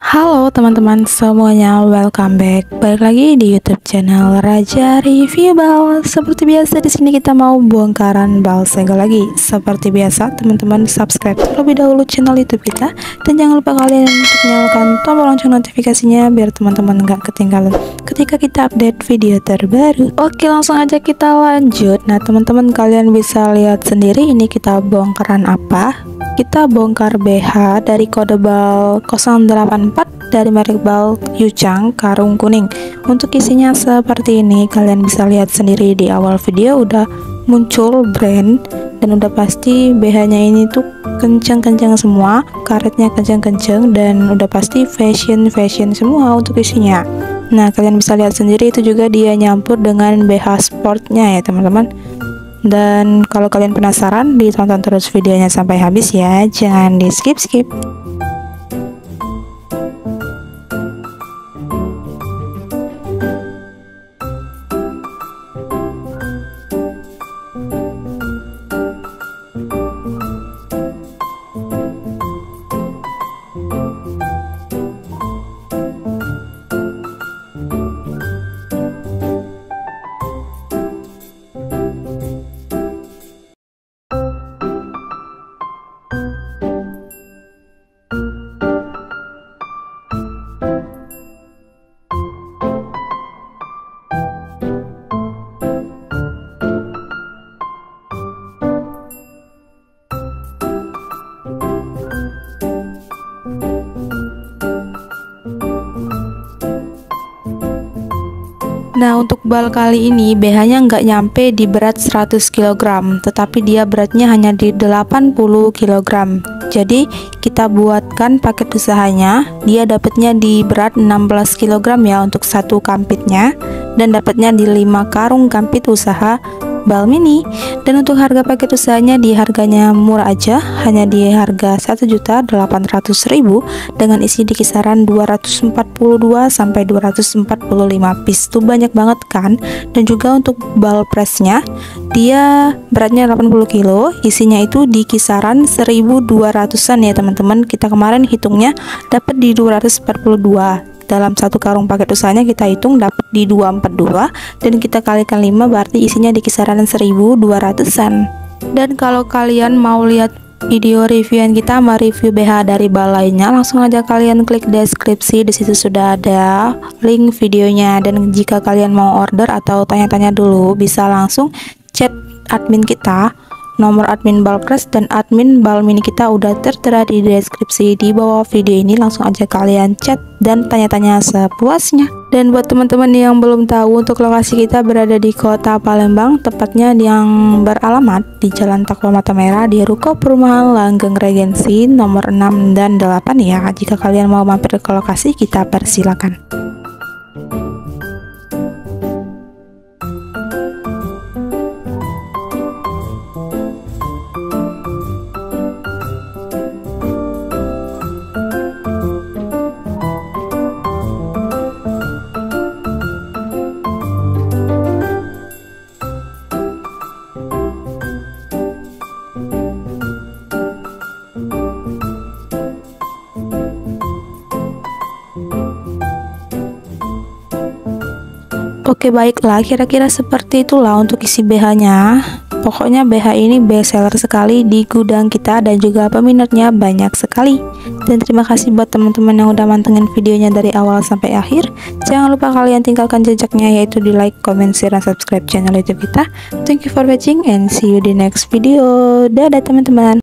Halo teman-teman semuanya, welcome back. Balik lagi di YouTube channel Raja Review Bal. Seperti biasa di sini kita mau bongkaran bal segel lagi. Seperti biasa, teman-teman subscribe terlebih dahulu channel YouTube kita dan jangan lupa kalian untuk nyalakan tombol lonceng notifikasinya biar teman-teman nggak ketinggalan ketika kita update video terbaru. Oke, langsung aja kita lanjut. Nah, teman-teman kalian bisa lihat sendiri ini kita bongkaran apa. Kita bongkar BH dari kode bal 084 dari merek bal Yuchang karung kuning. Untuk isinya seperti ini, kalian bisa lihat sendiri di awal video udah muncul brand dan udah pasti BH-nya ini tuh kenceng-kenceng semua, karetnya kenceng-kenceng dan udah pasti fashion semua untuk isinya. Nah, kalian bisa lihat sendiri itu juga dia nyampur dengan BH sportnya ya teman-teman. Dan kalau kalian penasaran, ditonton terus videonya sampai habis ya, jangan di skip. Nah, untuk bal kali ini BH-nya nggak nyampe di berat 100 kg, tetapi dia beratnya hanya di 80 kg. Jadi kita buatkan paket usahanya, dia dapatnya di berat 16 kg ya untuk satu kampitnya, dan dapatnya di 5 karung kampit usaha bal mini. Dan untuk harga paket usahanya di harganya murah aja, hanya di harga 1.800.000 dengan isi di kisaran 242 sampai 245 piece. Tuh banyak banget kan. Dan juga untuk bal pressnya dia beratnya 80 kilo, isinya itu di kisaran 1.200-an ya teman-teman. Kita kemarin hitungnya dapat di 242. Dalam satu karung paket usahanya kita hitung dapat di 242 dan kita kalikan 5 berarti isinya di kisaran 1.200-an. Dan kalau kalian mau lihat video reviewan kita sama review BH dari bal lainnya, langsung aja kalian klik deskripsi, di situ sudah ada link videonya. Dan jika kalian mau order atau tanya-tanya dulu, bisa langsung chat admin kita. Nomor admin Balpress dan admin bal mini kita udah tertera di deskripsi di bawah video ini. Langsung aja kalian chat dan tanya-tanya sepuasnya. Dan buat teman-teman yang belum tahu, untuk lokasi kita berada di kota Palembang, tepatnya yang beralamat di Jalan Takwa Mata Merah di Ruko Perumahan Langgeng Regensi nomor 6 dan 8 ya. Jika kalian mau mampir ke lokasi, kita persilakan. Oke, baiklah, kira-kira seperti itulah untuk isi BH-nya. Pokoknya BH ini best seller sekali di gudang kita dan juga peminatnya banyak sekali. Dan terima kasih buat teman-teman yang udah mantengin videonya dari awal sampai akhir. Jangan lupa kalian tinggalkan jejaknya, yaitu di like, comment, share, dan subscribe channel YouTube kita. Thank you for watching and see you di next video. Dadah teman-teman.